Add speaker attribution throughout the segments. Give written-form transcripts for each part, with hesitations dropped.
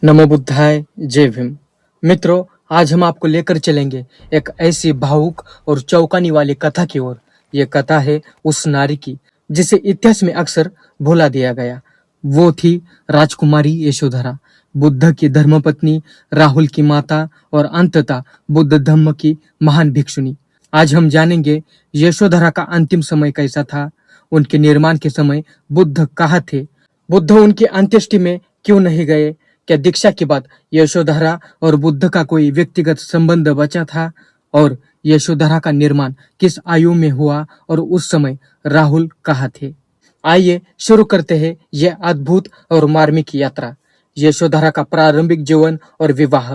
Speaker 1: नमो बुद्धाय, जय भीम। मित्रों, आज हम आपको लेकर चलेंगे एक ऐसी भावुक और चौंकाने वाली कथा की ओर। ये कथा है उस नारी की जिसे इतिहास में अक्सर भुला दिया गया। वो थी राजकुमारी यशोधरा, बुद्ध की धर्मपत्नी, राहुल की माता और अंततः बुद्ध धम्म की महान भिक्षुनी। आज हम जानेंगे यशोधरा का अंतिम समय कैसा था, उनके निर्माण के समय बुद्ध कहाँ थे, बुद्ध उनकी अंत्येष्टि में क्यों नहीं गए, क्या दीक्षा के बाद यशोधरा और बुद्ध का कोई व्यक्तिगत संबंध बचा था, और यशोधरा का निर्माण किस आयु में हुआ और उस समय राहुल कहाँ थे। आइए शुरू करते हैं यह अद्भुत और मार्मिक यात्रा। यशोधरा का प्रारंभिक जीवन और विवाह।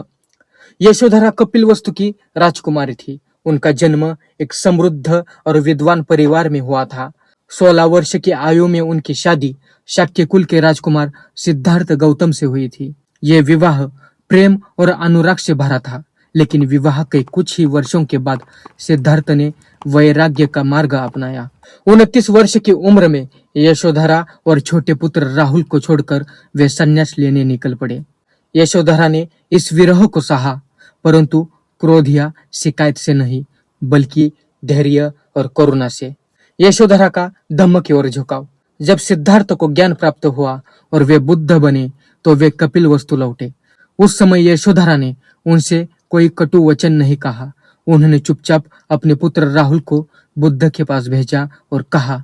Speaker 1: यशोधरा कपिलवस्तु की राजकुमारी थी। उनका जन्म एक समृद्ध और विद्वान परिवार में हुआ था। 16 वर्ष की आयु में उनकी शादी शाक्य कुल के राजकुमार सिद्धार्थ गौतम से हुई थी। ये विवाह प्रेम और अनुराग से भरा था, लेकिन विवाह के कुछ ही वर्षों के बाद सिद्धार्थ ने वैराग्य का मार्ग अपनाया। 29 वर्ष की उम्र में यशोधरा और छोटे पुत्र राहुल को छोड़कर वे संन्यास लेने निकल पड़े। यशोधरा ने इस विरह को सहा, परंतु क्रोध या शिकायत से नहीं, बल्कि धैर्य और करुणा से। यशोधरा का धम्म की ओर झुकाव। जब सिद्धार्थ को ज्ञान प्राप्त हुआ और वे बुद्ध बने, तो वे कपिल वस्तु लौटे। उस समय यशोधरा ने उनसे कोई कटु वचन नहीं कहा। उन्होंने चुपचाप अपने पुत्र राहुल को बुद्ध के पास भेजा और कहा,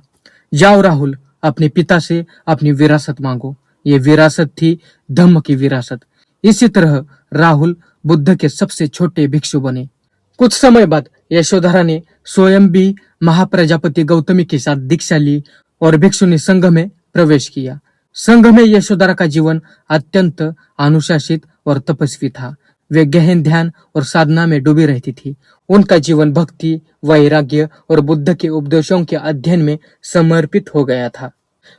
Speaker 1: जाओ राहुल, अपने पिता से अपनी विरासत मांगो। ये विरासत थी धम्म की विरासत। इसी तरह राहुल बुद्ध के सबसे छोटे भिक्षु बने। कुछ समय बाद यशोधरा ने स्वयं भी महाप्रजापति गौतमी के साथ दीक्षा ली और भिक्षुनी संघ में प्रवेश किया। संघ में यशोधरा का जीवन अत्यंत अनुशासित और तपस्वी था। वे गहन ध्यान और साधना में डूबी रहती थी। उनका जीवन भक्ति, वैराग्य और बुद्ध के उपदेशों के अध्ययन में समर्पित हो गया था।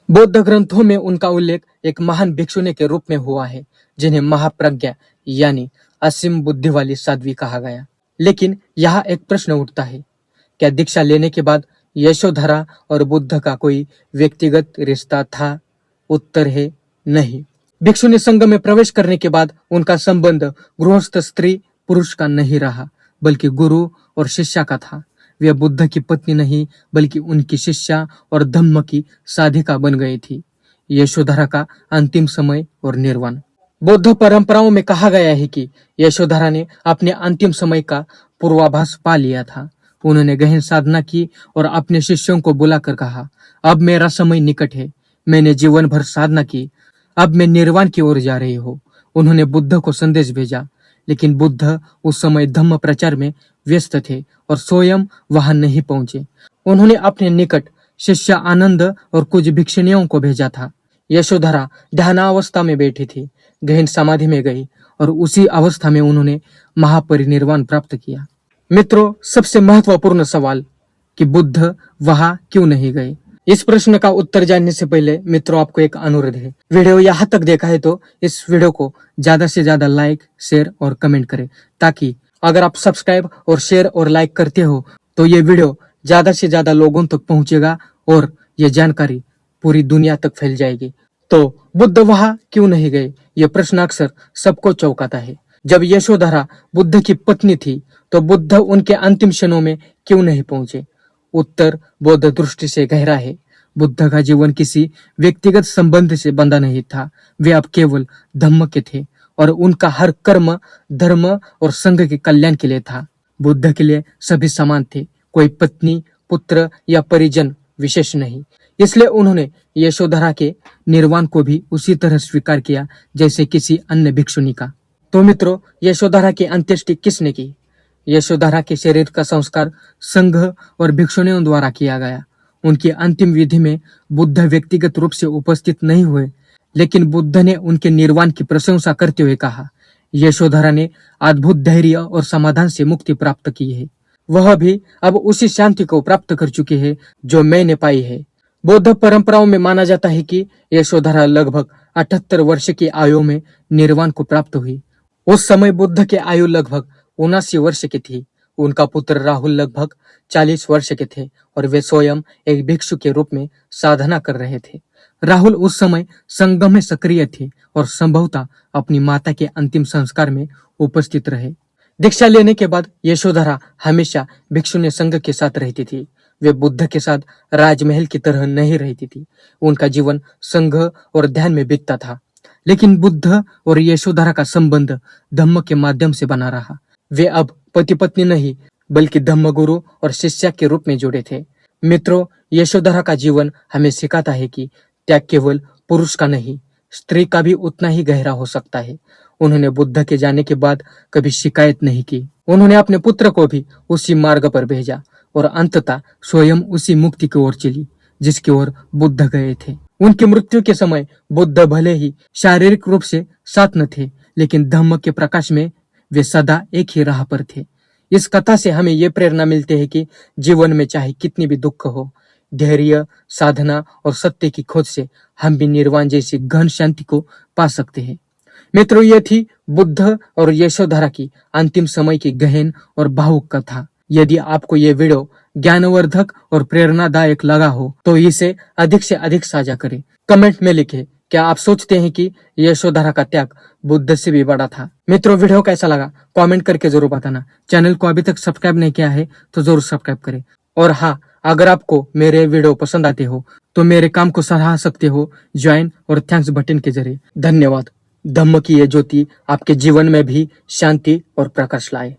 Speaker 1: बौद्ध ग्रंथों में उनका उल्लेख एक महान भिक्षुनी के रूप में हुआ है, जिन्हें महाप्रज्ञा यानी असीम बुद्धि वाली साध्वी कहा गया। लेकिन यहाँ एक प्रश्न उठता है, क्या दीक्षा लेने के बाद यशोधरा और बुद्ध का कोई व्यक्तिगत रिश्ता था? उत्तर है नहीं। भिक्षुनी संघ में प्रवेश करने के बाद उनका संबंध गृहस्थ स्त्री पुरुष का नहीं रहा, बल्कि गुरु और शिष्या का था। वे बुद्ध की पत्नी नहीं, बल्कि उनकी शिष्या और धम्म की साधिका बन गई थी। यशोधरा का अंतिम समय और निर्वाण। बौद्ध परंपराओं में कहा गया है कि यशोधरा ने अपने अंतिम समय का पूर्वाभास पा लिया था। उन्होंने गहन साधना की और अपने शिष्यों को बुलाकर कहा, अब मेरा समय निकट है। मैंने जीवन भर साधना की, अब मैं निर्वाण की ओर जा रही हूँ। उन्होंने बुद्ध को संदेश भेजा, लेकिन बुद्ध उस समय धम्म प्रचार में व्यस्त थे और स्वयं वहां नहीं पहुंचे। उन्होंने अपने निकट शिष्य आनंद और कुछ भिक्षुणियों को भेजा था। यशोधरा ध्यानावस्था में बैठी थी, गहन समाधि में गई और उसी अवस्था में उन्होंने महापरिनिर्वाण प्राप्त किया। मित्रों, सबसे महत्वपूर्ण सवाल कि बुद्ध वहां क्यों नहीं गए। इस प्रश्न का उत्तर जानने से पहले मित्रों, आपको एक अनुरोध है। वीडियो यहाँ तक देखा है तो इस वीडियो को ज्यादा से ज्यादा लाइक, शेयर और कमेंट करें, ताकि अगर आप सब्सक्राइब और शेयर और लाइक करते हो तो ये वीडियो ज्यादा से ज्यादा लोगों तक पहुंचेगा और ये जानकारी पूरी दुनिया तक फैल जाएगी। तो बुद्ध वहां क्यों नहीं गए, ये प्रश्न अक्सर सबको चौंकाता है। जब यशोधरा बुद्ध की पत्नी थी, तो बुद्ध उनके अंतिम क्षणों में क्यों नहीं पहुंचे? उत्तर बौद्ध दृष्टि से गहरा है। बुद्ध का जीवन किसी व्यक्तिगत संबंध से बंधा नहीं था। वे अब केवल धम्म के थे और उनका हर कर्म धर्म और संघ के कल्याण के लिए था। बुद्ध के लिए सभी समान थे, कोई पत्नी, पुत्र या परिजन विशेष नहीं। इसलिए उन्होंने यशोधरा के निर्वाण को भी उसी तरह स्वीकार किया जैसे किसी अन्य भिक्षुनी का। तो मित्रों, यशोधरा की अंत्येष्टि किसने की? यशोधरा के शरीर का संस्कार संघ और भिक्षुणियों द्वारा किया गया। उनकी अंतिम विधि में बुद्ध व्यक्तिगत रूप से उपस्थित नहीं हुए, लेकिन बुद्ध ने उनके निर्वाण की प्रशंसा करते हुए कहा, यशोधरा ने अद्भुत धैर्य और समाधान से मुक्ति प्राप्त की है। वह भी अब उसी शांति को प्राप्त कर चुकी है जो मैंने पाई है। बौद्ध परंपराओं में माना जाता है कि यशोधरा लगभग 78 वर्ष की आयु में निर्वाण को प्राप्त हुई। उस समय बुद्ध की आयु लगभग 79 वर्ष की थी। उनका पुत्र राहुल लगभग 40 वर्ष के थे और वे स्वयं एक भिक्षु के रूप में साधना कर रहे थे। राहुल उस समय संगम में सक्रिय थे और संभवतः अपनी माता के अंतिम संस्कार में उपस्थित रहे। दीक्षा लेने के बाद यशोधरा हमेशा भिक्षुणी संघ के साथ रहती थी। वे बुद्ध के साथ राजमहल की तरह नहीं रहती थी। उनका जीवन संघ और ध्यान में बीतता था। लेकिन बुद्ध और यशोधरा का संबंध धम्म के माध्यम से बना रहा। वे अब पति पत्नी नहीं बल्कि धम्मगुरु और शिष्य के रूप में जुड़े थे। मित्रों, यशोधरा का जीवन हमें सिखाता है कि त्याग केवल पुरुष का नहीं, स्त्री का भी उतना ही गहरा हो सकता है। उन्होंने बुद्ध के जाने के बाद कभी शिकायत नहीं की। उन्होंने अपने पुत्र को भी उसी मार्ग पर भेजा और अंततः स्वयं उसी मुक्ति की ओर चली जिसकी ओर बुद्ध गए थे। उनकी मृत्यु के समय बुद्ध भले ही शारीरिक रूप से साथ न थे, लेकिन धम्म के प्रकाश में वे सदा एक ही राह पर थे। इस कथा से हमें ये प्रेरणा मिलती है कि जीवन में चाहे कितनी भी दुख हो, धैर्य, साधना और सत्य की खोज से हम भी निर्वाण जैसी गहन शांति को पा सकते हैं। मित्रों, ये थी बुद्ध और यशोधरा की अंतिम समय की गहन और भावुक कथा। यदि आपको ये वीडियो ज्ञानवर्धक और प्रेरणादायक लगा हो तो इसे अधिक से अधिक साझा करें। कमेंट में लिखें, क्या आप सोचते हैं कि यशोधरा का त्याग बुद्ध से भी बड़ा था? मित्रों, वीडियो कैसा लगा कमेंट करके जरूर बताना। चैनल को अभी तक सब्सक्राइब नहीं किया है तो जरूर सब्सक्राइब करें। और हाँ, अगर आपको मेरे वीडियो पसंद आते हो तो मेरे काम को सराह सकते हो ज्वाइन और थैंक्स बटन के जरिए। धन्यवाद। धम्म की ये ज्योति आपके जीवन में भी शांति और प्रकाश लाए।